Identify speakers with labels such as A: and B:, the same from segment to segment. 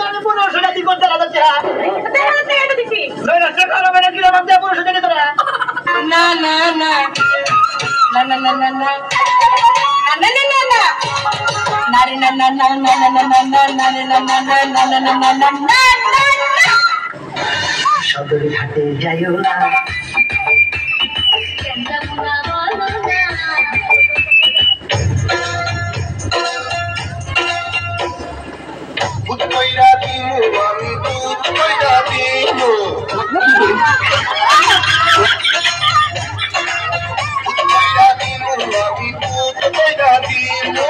A: আমি 1500 টাকা দিয়ে করতে লাগছে এটা দিছি না সে কারো মানে কি রকম দিয়ে 1500 টাকা তোরা
B: না না না না না না না না না না না না নারে না না না না না না না না না না না না না না না না
A: সদরে হাতে যাইও না
C: কইরা দিমু আমি দুধ কইরা দিমু কইরা দিমু আমি দুধ কইরা দিমু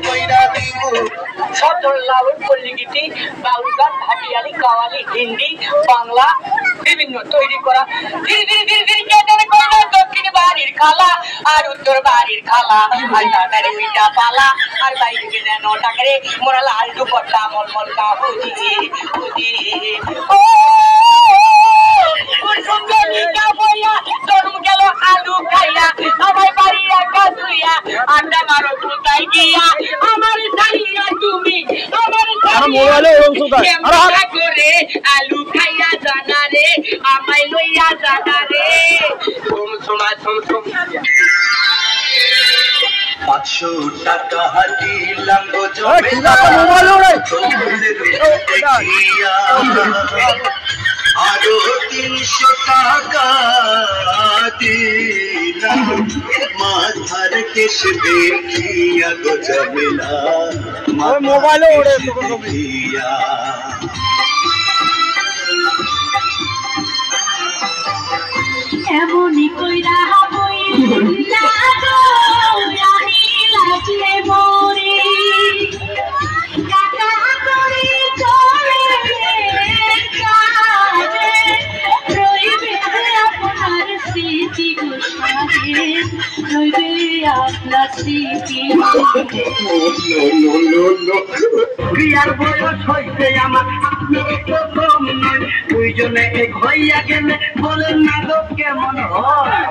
C: কইরা দিমু
B: সদর লালন পল্লীগীতি বাউল গান ভাটিয়ালি কাওয়ালি হিন্দি বাংলা বিভিন্ন তৈরি করা ধীরে ধীরে ধীরে ধীরে কেটে করলো দক্ষিণ বাড়ির খালা আর উত্তর বাড়ির খালা আর দাদারে পিঠা পালা আর বাইরে যেন টাকারে মোরা লাল দুপট্টা মলমল কাবুজি বুঝি ও সুন্দর নিকা বইয়া জন্ম গেল আলু খাইয়া আমার বাড়ি একা ধুইয়া আড্ডা মারো কোথায় গিয়া আমার সাইয়া তুমি আমার মোবাইলে কেমন করে আলু খাইয়া জানা রে আমায় লইয়া জানা রে সোমা সোম
C: 500 টাকা দিলাম গো জমে আরো 300 টাকা দিলাম মাথার কেশ দেখিয়া গো জমেলা মোবাইলে ওরে দেখিয়া
D: এমনই কইরা বইলা গো আমি লাজে মরে কাকা করে চলে কাজে রইবে আপনার স্মৃতি গো সাথে রইবে আপনার স্মৃতি
A: ক্রিয়ার বয়স হইতে আমার কম নয় দুইজনে এক হইয়া গেলে বলেন না গো কেমন হয়